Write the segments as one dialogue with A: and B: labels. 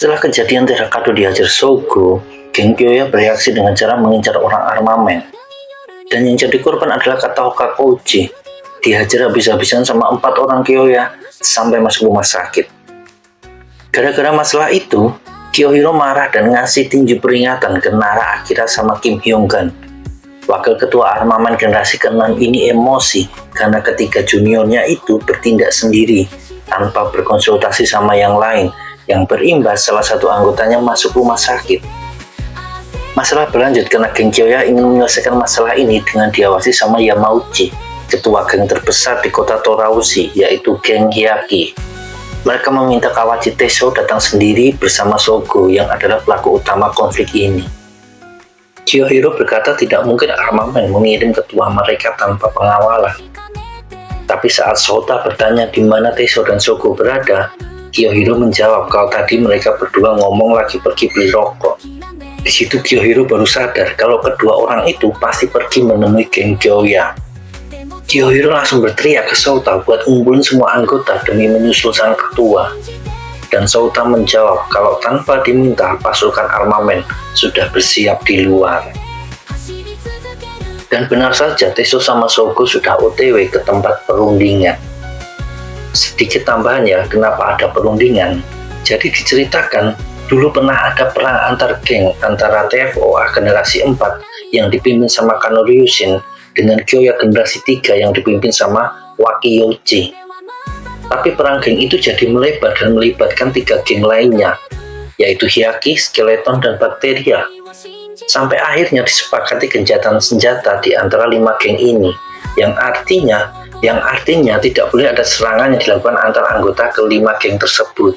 A: Setelah kejadian Terakado dihajar Sogo, geng Kyoya bereaksi dengan cara mengincar orang armamen. Dan yang jadi korban adalah Kataoka Koji. Dihajar habis-habisan sama 4 orang Kyoya sampai masuk rumah sakit. Gara-gara masalah itu, Kyohiro marah dan ngasih tinju peringatan ke Nara Akira sama Kim Hyung-gun. Wakil ketua armamen generasi ke-6 ini emosi karena ketiga juniornya itu bertindak sendiri tanpa berkonsultasi sama yang lain, yang berimbas salah satu anggotanya masuk rumah sakit. Masalah berlanjut karena geng Kyoya ingin menyelesaikan masalah ini dengan diawasi sama Yamauchi, ketua geng terbesar di kota Toraushi, yaitu geng Hyaki. Mereka meminta Kawachi Teisho datang sendiri bersama Sogo yang adalah pelaku utama konflik ini. Kyohiro berkata tidak mungkin armamen mengirim ketua mereka tanpa pengawalan. Tapi saat Sota bertanya di mana Teisho dan Sogo berada, Kyohiro menjawab kalau tadi mereka berdua ngomong lagi pergi beli rokok. Di situ Kyohiro baru sadar kalau kedua orang itu pasti pergi menemui geng Kyoya. Kyohiro langsung berteriak ke Sota buat ngumpulin semua anggota demi menyusul sang ketua. Dan Sota menjawab kalau tanpa diminta pasukan armamen sudah bersiap di luar. Dan benar saja Teisho sama Sogo sudah OTW ke tempat perundingan. Sedikit tambahannya kenapa ada perundingan. Jadi diceritakan dulu pernah ada perang antar geng antara TFOA generasi 4 yang dipimpin sama Kanoryushin dengan Kyoya generasi 3 yang dipimpin sama Wakiyoshi. Tapi perang geng itu jadi melebar dan melibatkan 3 geng lainnya, yaitu Hyaki, Skeleton, dan Bakteria. Sampai akhirnya disepakati gencatan senjata di antara 5 geng ini, yang artinya tidak boleh ada serangan yang dilakukan antar anggota ke-5 geng tersebut.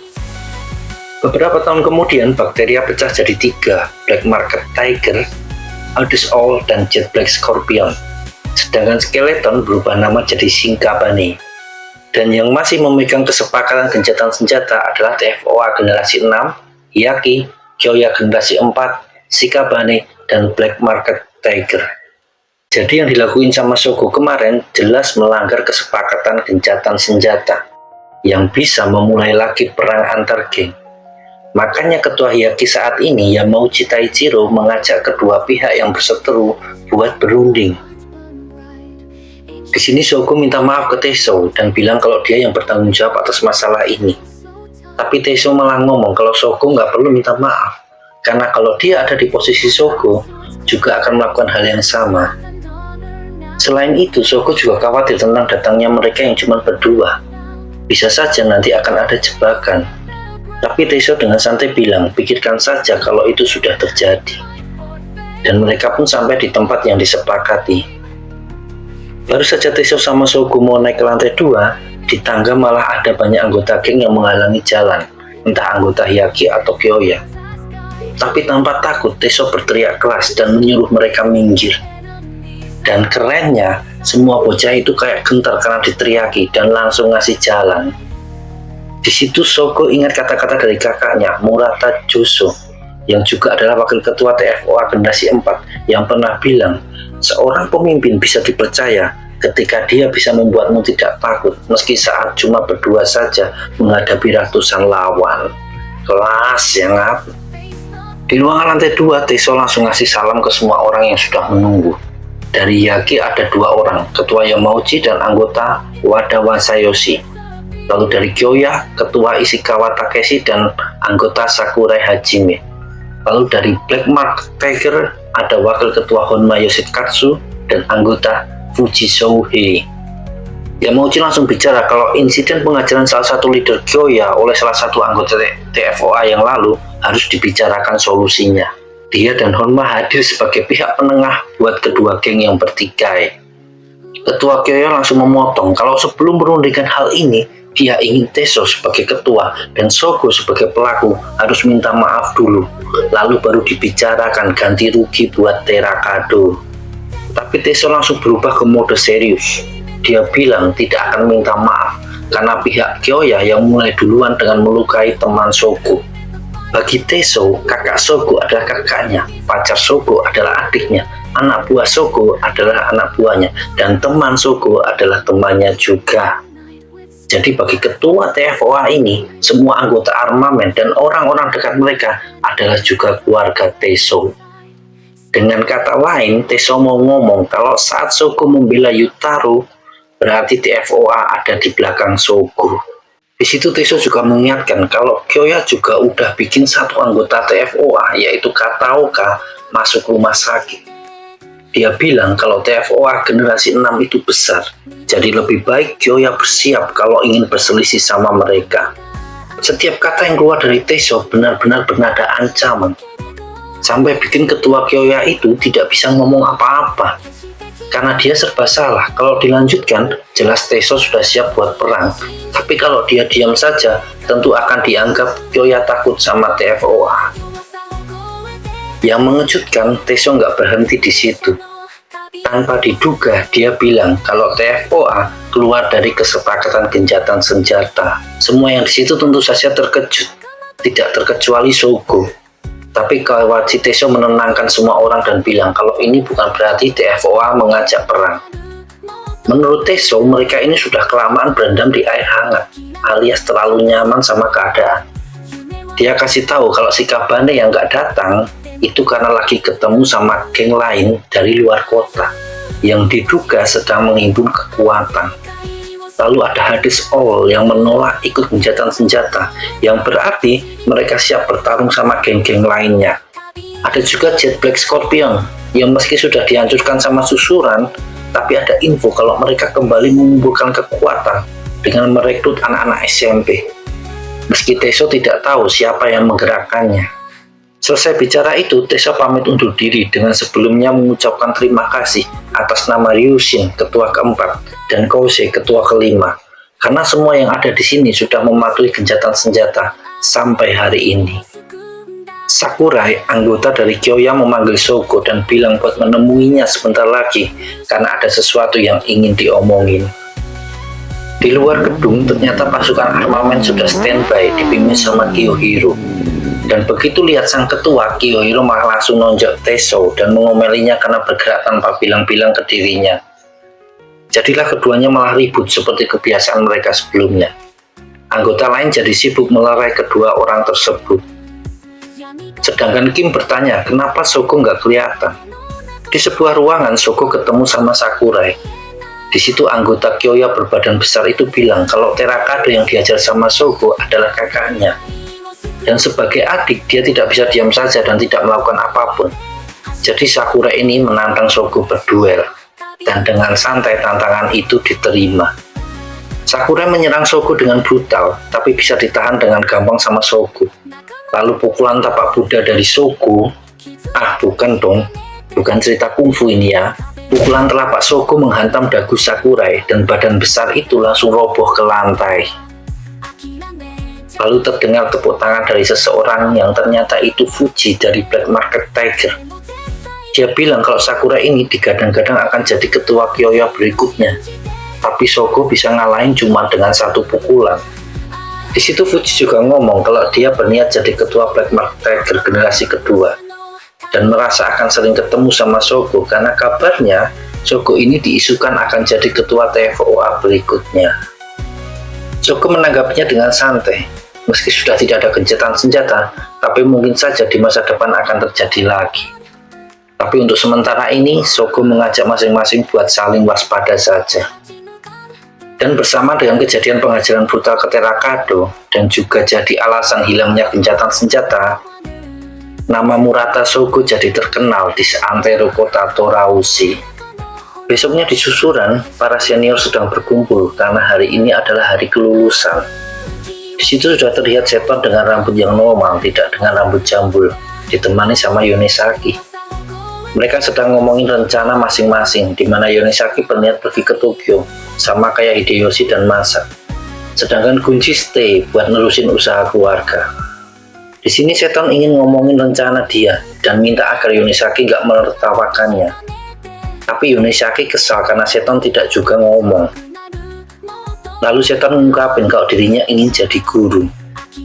A: Beberapa tahun kemudian, Bakteria pecah jadi 3, Black Market Tiger, Aldous Owl, dan Jet Black Scorpion. Sedangkan Skeleton berubah nama jadi Shinkabane. Dan yang masih memegang kesepakatan gencatan senjata adalah TFOA generasi 6, Hyaki, Kyoya generasi 4, Shikabane, dan Black Market Tiger. Jadi yang dilakuin sama Sogo kemarin jelas melanggar kesepakatan gencatan senjata yang bisa memulai lagi perang antar geng. Makanya ketua Hyaki saat ini Yamauchi Taichiro mengajak kedua pihak yang berseteru buat berunding. Di sini Sogo minta maaf ke Teisho dan bilang kalau dia yang bertanggung jawab atas masalah ini. Tapi Teisho malah ngomong kalau Sogo nggak perlu minta maaf, karena kalau dia ada di posisi Sogo juga akan melakukan hal yang sama. Selain itu, Sogo juga khawatir tentang datangnya mereka yang cuma berdua. Bisa saja nanti akan ada jebakan. Tapi Teisho dengan santai bilang, pikirkan saja kalau itu sudah terjadi. Dan mereka pun sampai di tempat yang disepakati. Baru saja Teisho sama Sogo mau naik ke lantai 2, di tangga malah ada banyak anggota geng yang menghalangi jalan, entah anggota Hyaki atau Kyoya. Tapi tanpa takut, Teisho berteriak keras dan menyuruh mereka minggir. Dan kerennya, semua bocah itu kayak gentar karena diteriaki dan langsung ngasih jalan. Di situ Sogo ingat kata-kata dari kakaknya, Murata Joso, yang juga adalah wakil ketua TFOA generasi 4, yang pernah bilang, seorang pemimpin bisa dipercaya ketika dia bisa membuatmu tidak takut meski saat cuma berdua saja menghadapi ratusan lawan. Kelas yang apa? Di ruangan lantai 2, Teisho langsung ngasih salam ke semua orang yang sudah menunggu. Dari Hyaki ada 2 orang, ketua Yamauchi dan anggota Wada Wasayoshi. Lalu dari Kyoya, ketua Ishikawa Takeshi dan anggota Sakurai Hajime. Lalu dari Black Market Tiger ada wakil ketua Honma Yoshikatsu dan anggota Fuji Souhei. Yamauchi langsung bicara kalau insiden pengajaran salah satu leader Kyoya oleh salah satu anggota TFOA yang lalu harus dibicarakan solusinya. Dia dan Honma hadir sebagai pihak penengah buat kedua geng yang bertikai. Ketua Kyoya langsung memotong kalau sebelum merundingkan hal ini, dia ingin Teisho sebagai ketua dan Sogo sebagai pelaku harus minta maaf dulu, lalu baru dibicarakan ganti rugi buat Terakado. Tapi Teisho langsung berubah ke mode serius. Dia bilang tidak akan minta maaf karena pihak Kyoya yang mulai duluan dengan melukai teman Sogo. Bagi Teisho, kakak Sogo adalah kakaknya, pacar Sogo adalah adiknya, anak buah Sogo adalah anak buahnya, dan teman Sogo adalah temannya juga. Jadi bagi ketua TFOA ini, semua anggota armamen dan orang-orang dekat mereka adalah juga keluarga Teso. Dengan kata lain, Teso mau ngomong kalau saat Shogo membela Yutaro, berarti TFOA ada di belakang Shogo. Di situ Teso juga mengingatkan kalau Kyoya juga udah bikin satu anggota TFOA, yaitu Kataoka, masuk rumah sakit. Dia bilang kalau TFOA generasi 6 itu besar, jadi lebih baik Kyoya bersiap kalau ingin berselisih sama mereka. Setiap kata yang keluar dari Teso benar-benar bernada ancaman, sampai bikin ketua Kyoya itu tidak bisa ngomong apa-apa. Karena dia serba salah, kalau dilanjutkan, jelas Teso sudah siap buat perang. Tapi kalau dia diam saja, tentu akan dianggap Kyoya takut sama TFOA. Yang mengejutkan, Teso nggak berhenti di situ. Tanpa diduga, dia bilang kalau TFOA keluar dari kesepakatan gencatan senjata. Semua yang di situ tentu saja terkejut, tidak terkecuali Shogo. Tapi Kawachi Teso menenangkan semua orang dan bilang kalau ini bukan berarti TFOA mengajak perang. Menurut Teso, mereka ini sudah kelamaan berendam di air hangat, alias terlalu nyaman sama keadaan. Dia kasih tahu kalau si Kabane yang nggak datang, itu karena lagi ketemu sama geng lain dari luar kota, yang diduga sedang menghimpun kekuatan. Lalu ada Hades All yang menolak ikut gencatan senjata, yang berarti mereka siap bertarung sama geng-geng lainnya. Ada juga Jet Black Scorpion, yang meski sudah dihancurkan sama susuran, tapi ada info kalau mereka kembali mengumpulkan kekuatan dengan merekrut anak-anak SMP. Meski Teso tidak tahu siapa yang menggerakkannya. Selesai bicara itu, Teso pamit undur diri dengan sebelumnya mengucapkan terima kasih atas nama Ryushin, ketua keempat, dan Kousei, ketua kelima. Karena semua yang ada di sini sudah mematuhi gencatan senjata sampai hari ini. Sakurai, anggota dari Kyoya, memanggil Shogo dan bilang buat menemuinya sebentar lagi karena ada sesuatu yang ingin diomongin. Di luar gedung, ternyata pasukan armamen sudah standby dipimpin sama Kiyohiro. Dan begitu lihat sang ketua, Kiyohiro malah langsung nonjok Teso dan mengomelinya karena bergerak tanpa bilang-bilang ke dirinya. Jadilah keduanya malah ribut seperti kebiasaan mereka sebelumnya. Anggota lain jadi sibuk melerai kedua orang tersebut. Sedangkan Kim bertanya kenapa Shogo nggak kelihatan. Di sebuah ruangan, Shogo ketemu sama Sakurai. Di situ anggota Kyoya berbadan besar itu bilang kalau Terakado yang diajar sama Shogo adalah kakaknya. Dan sebagai adik, dia tidak bisa diam saja dan tidak melakukan apapun. Jadi Sakura ini menantang Shogo berduel. Dan dengan santai tantangan itu diterima. Sakura menyerang Shogo dengan brutal, tapi bisa ditahan dengan gampang sama Shogo. Lalu pukulan tapak Buddha dari Shogo, bukan dong, bukan cerita kungfu ini ya. Pukulan telapak Shogo menghantam dagu Sakurai dan badan besar itu langsung roboh ke lantai. Lalu terdengar tepuk tangan dari seseorang yang ternyata itu Fuji dari Black Market Tiger. Dia bilang kalau Sakura ini digadang-gadang akan jadi ketua Kyoya berikutnya. Tapi Shogo bisa ngalahin cuma dengan satu pukulan. Di situ Fuji juga ngomong kalau dia berniat jadi ketua Black Market Tiger generasi kedua. Dan merasa akan sering ketemu sama Shogo karena kabarnya Shogo ini diisukan akan jadi ketua TFOA berikutnya. Shogo menanggapinya dengan santai. Meski sudah tidak ada gencatan senjata, tapi mungkin saja di masa depan akan terjadi lagi. Tapi untuk sementara ini, Shogo mengajak masing-masing buat saling waspada saja. Dan bersama dengan kejadian pengajaran brutal ke Terakado, dan juga jadi alasan hilangnya gencatan senjata, nama Murata Shogo jadi terkenal di seantero kota Toraushi. Besoknya di susuran, para senior sedang berkumpul karena hari ini adalah hari kelulusan. Di situ sudah terlihat Seton dengan rambut yang normal, tidak dengan rambut jambul, ditemani sama Yonesaki. Mereka sedang ngomongin rencana masing-masing, di mana Yonesaki berniat pergi ke Tokyo, sama kayak Hideyoshi dan Masa. Sedangkan Gunji stay buat nerusin usaha keluarga. Di sini Seton ingin ngomongin rencana dia dan minta agar Yonesaki nggak menertawakannya. Tapi Yonesaki kesal karena Seton tidak juga ngomong. Lalu Seton mengungkapkan kalau dirinya ingin jadi guru.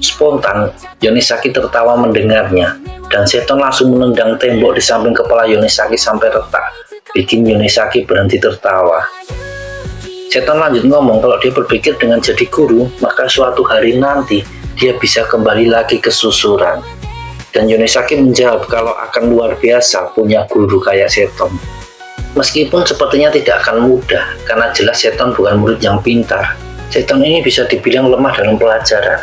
A: Spontan, Yonesaki tertawa mendengarnya, dan Seton langsung menendang tembok di samping kepala Yonesaki sampai retak, bikin Yonesaki berhenti tertawa. Seton lanjut ngomong kalau dia berpikir dengan jadi guru, maka suatu hari nanti dia bisa kembali lagi ke susuran. Dan Yonesaki menjawab kalau akan luar biasa punya guru kayak Seton. Meskipun sepertinya tidak akan mudah, karena jelas Seton bukan murid yang pintar. Seton ini bisa dibilang lemah dalam pelajaran.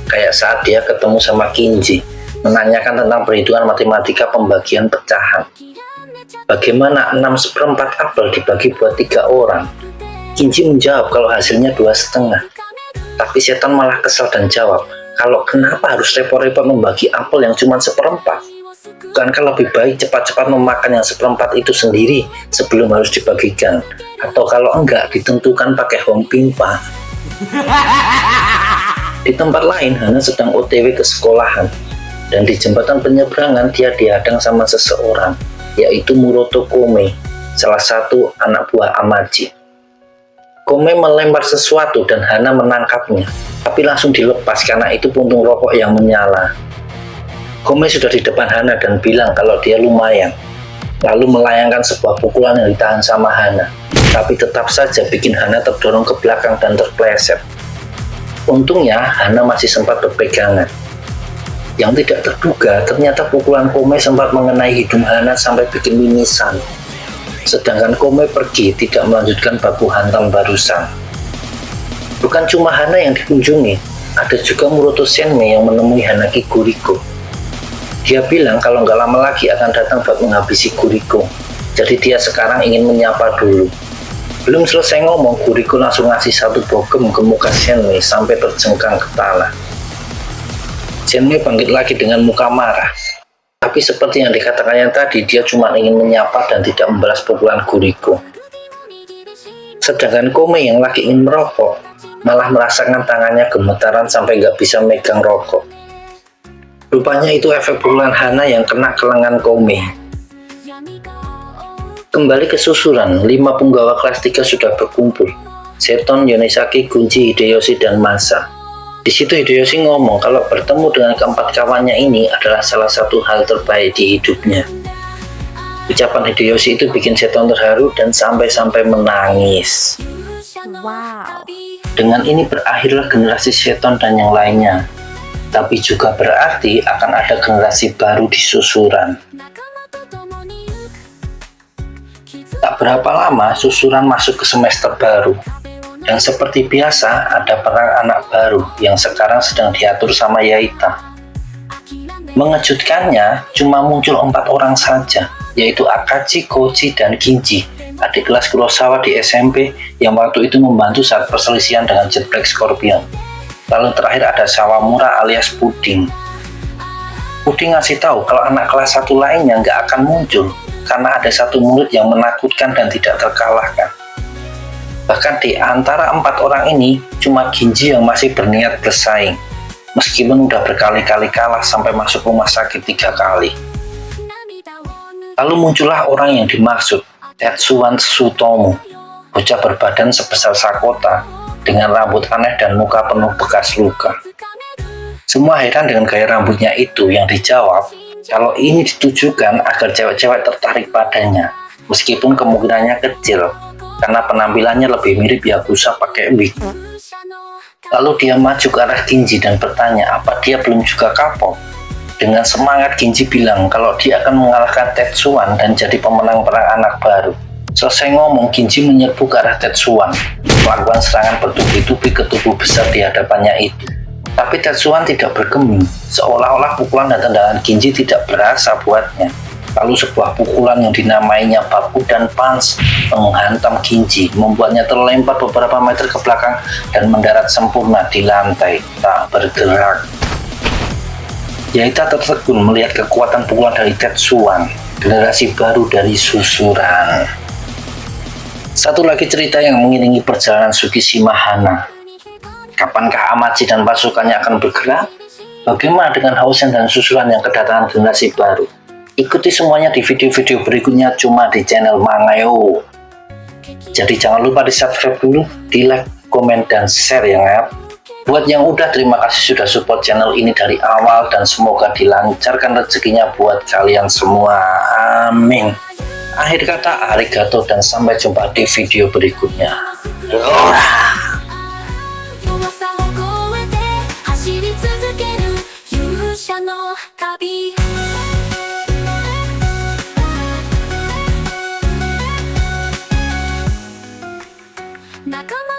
A: Kayak saat dia ketemu sama Kinji, menanyakan tentang perhitungan matematika pembagian pecahan. Bagaimana 6/4 apel dibagi buat 3 orang? Kinji menjawab kalau hasilnya 2,5. Tapi Seton malah kesal dan jawab, kalau kenapa harus repot-repot membagi apel yang cuma 1/4? Bukankah lebih baik cepat-cepat memakan yang 1/4 itu sendiri sebelum harus dibagikan? Atau kalau enggak, ditentukan pakai hong pimpa. Di tempat lain, Hana sedang OTW ke sekolahan. Dan di jembatan penyeberangan, dia dihadang sama seseorang, yaitu Muroto Kome, salah satu anak buah Amaji. Kome melempar sesuatu dan Hana menangkapnya, tapi langsung dilepas karena itu puntung rokok yang menyala. Kome sudah di depan Hana dan bilang kalau dia lumayan, lalu melayangkan sebuah pukulan yang ditahan sama Hana, tapi tetap saja bikin Hana terdorong ke belakang dan terpleset. Untungnya Hana masih sempat berpegangan. Yang tidak terduga, ternyata pukulan Kome sempat mengenai hidung Hana sampai bikin mimisan. Sedangkan Kome pergi tidak melanjutkan baku hantam barusan. Bukan cuma Hana yang dikunjungi, ada juga Muroto Senme yang menemui Hanaki Guriko. Dia bilang kalau nggak lama lagi akan datang buat menghabisi Guriko. Jadi dia sekarang ingin menyapa dulu. Belum selesai ngomong, Guriko langsung ngasih satu bogem ke muka Senme sampai terjengkang ke tanah. Senme bangkit lagi dengan muka marah. Tapi seperti yang dikatakannya tadi, dia cuma ingin menyapa dan tidak membalas pukulan Guriko. Sedangkan Kome yang lagi ingin merokok, malah merasakan tangannya gemetaran sampai nggak bisa megang rokok. Rupanya itu efek pukulan Hana yang kena ke lengan Kome. Kembali ke susuran, 5 punggawa kelas 3 sudah berkumpul. Seton, Yonesaki, Gunji, Hideyoshi, dan Masa. Di situ Hideyoshi ngomong kalau bertemu dengan keempat kawannya ini adalah salah satu hal terbaik di hidupnya. Ucapan Hideyoshi itu bikin Seton terharu dan sampai-sampai menangis.
B: Wow.
A: Dengan ini berakhirlah generasi Seton dan yang lainnya. Tapi juga berarti akan ada generasi baru di susuran. Tak berapa lama susuran masuk ke semester baru. Dan seperti biasa, ada perang anak baru yang sekarang sedang diatur sama Yaita. Mengejutkannya, cuma muncul 4 orang saja, yaitu Akachi, Koji, dan Kinji, adik kelas Kurosawa di SMP yang waktu itu membantu saat perselisihan dengan Jet Black Scorpion. Lalu terakhir ada Sawamura alias Puding. Puding ngasih tahu kalau anak kelas 1 lainnya nggak akan muncul, karena ada satu murid yang menakutkan dan tidak terkalahkan. Bahkan di antara 4 orang ini, cuma Ginji yang masih berniat bersaing. Meskipun udah berkali-kali kalah sampai masuk rumah sakit 3 kali. Lalu muncullah orang yang dimaksud, Tetsuwan Tsutomu. Bocah berbadan sebesar Sakota, dengan rambut aneh dan muka penuh bekas luka. Semua heran dengan gaya rambutnya itu yang dijawab, kalau ini ditujukan agar cewek-cewek tertarik padanya. Meskipun kemungkinannya kecil, karena penampilannya lebih mirip Yakuza pakai wig. Lalu dia maju ke arah Ginji dan bertanya apa dia belum juga kapok. Dengan semangat Ginji bilang kalau dia akan mengalahkan Tetsuwan dan jadi pemenang perang anak baru. Selesai ngomong, Ginji menyerbu ke arah Tetsuwan, melakukan serangan bertubi-tubi ke tubuh besar di hadapannya itu. Tapi Tetsuwan tidak bergeming, seolah-olah pukulan dan tendangan Ginji tidak berasa buatnya. Lalu sebuah pukulan yang dinamainya Baku dan Punch menghantam Ginji, membuatnya terlempar beberapa meter ke belakang dan mendarat sempurna di lantai, tak bergerak. Yaita tertegun melihat kekuatan pukulan dari Tetsuwan, generasi baru dari susuran. Satu lagi cerita yang mengiringi perjalanan Tsukishima Hana. Kapankah Amaji dan pasukannya akan bergerak? Bagaimana dengan Housen dan susuran yang kedatangan generasi baru? Ikuti semuanya di video-video berikutnya cuma di channel Mangayo. Jadi jangan lupa di subscribe dulu, di like, komen, dan share ya ngap. Buat yang udah, terima kasih sudah support channel ini dari awal dan semoga dilancarkan rezekinya buat kalian semua. Amin. Akhir kata, arigato dan sampai jumpa di video berikutnya.
C: 弱さを超えて走り続ける勇者の旅仲間